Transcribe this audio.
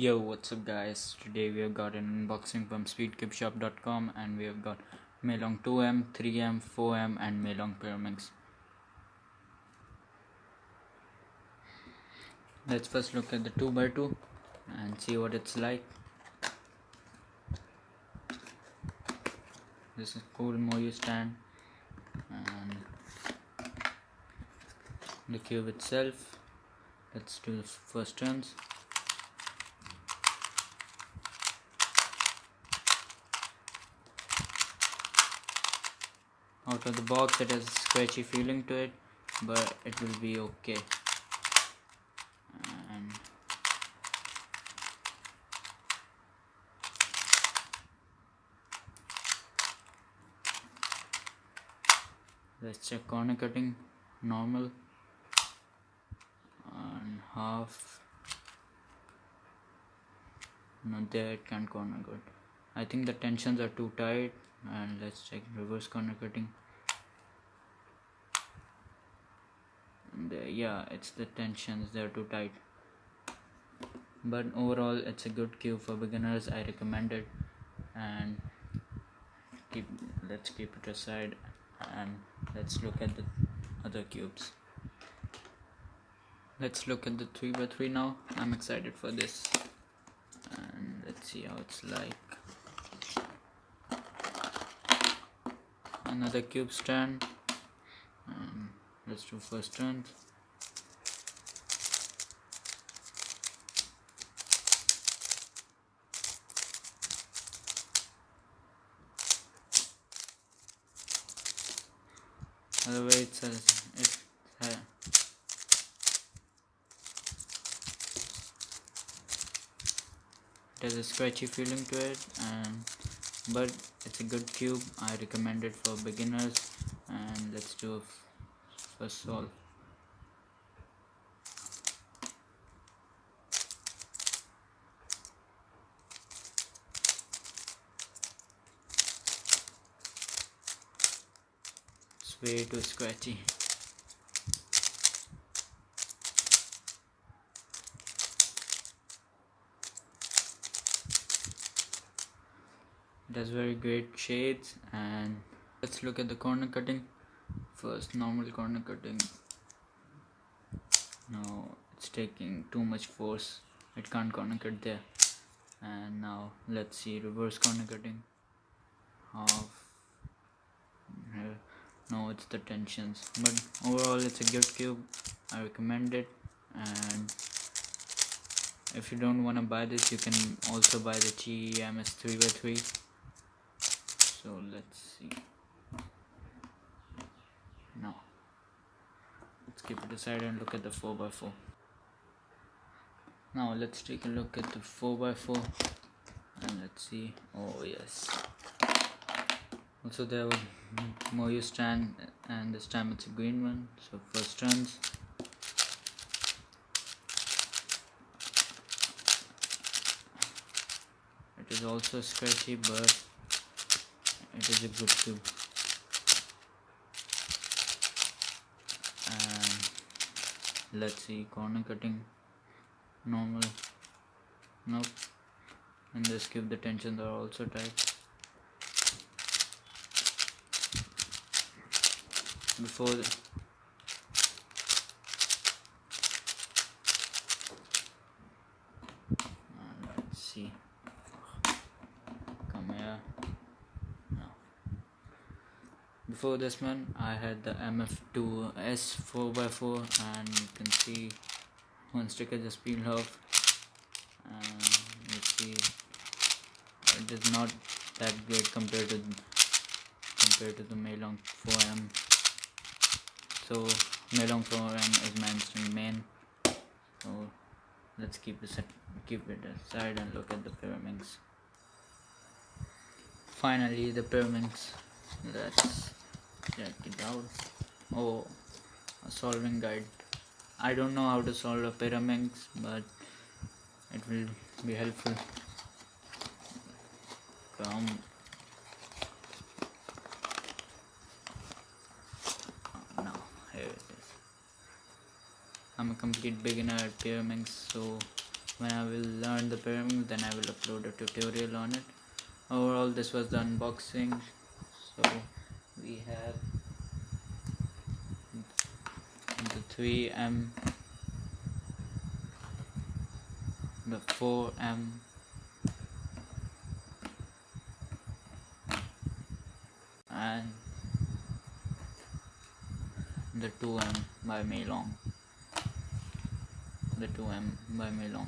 Yo, what's up guys? Today we have got an unboxing from Speedcubeshop.com and we have got Meilong 2M, 3M, 4M and Meilong Pyraminx. Let's first look at the 2x2 and see what it's like. This is cool Moyu stand and the cube itself. Let's do the first turns. Out of the box it has a scratchy feeling to it, but it will be okay. And let's check corner cutting. Normal and half. Not there, it can't corner cut. I think the tensions are too tight. And let's check reverse corner cutting. And yeah, it's the tensions, they're too tight. But overall it's a good cube for beginners. I recommend it. And let's keep it aside and let's look at the other cubes. Let's look at the 3x3 now. I'm excited for this and let's see how it's like. Another cube stand and let's do first turn. By the way, it has a scratchy feeling to it, but it's a good cube. I recommend it for beginners. And let's do a first solve. It's way too scratchy. It has very great shades. And let's look at the corner cutting. First, normal corner cutting. No, it's taking too much force, it can't corner cut there. And now let's see reverse corner cutting. Half. No, it's the tensions, but overall it's a good cube. I recommend it. And if you don't want to buy this, you can also buy the GEMS 3x3. So let's see. Now let's keep it aside and look at the 4x4. Now let's take a look at the 4x4 and let's see. Oh yes, also there was Moyu stand, and this time it's a green one. So first turns. It is also scratchy, but it is a good cube. And let's see corner cutting. Normal. Nope. In this cube the tensions are also tight. Before let's see. Come here. No. Before this one I had the MF2S 4x4, and you can see one sticker just peeled off. And let's see, it is not that great compared to the Meilong 4M. So Meilong 4M is my instant main. So let's keep it aside and look at the Pyraminx. Finally the Pyraminx. Let's check it out. Oh, a solving guide. I don't know how to solve a Pyraminx, but it will be helpful. Now here it is. I'm a complete beginner at Pyraminx, so when I will learn the Pyraminx, then I will upload a tutorial on it. Overall, this was the unboxing. So we have the 3M, the 4M, and the 2M by Meilong. The 2M by Meilong.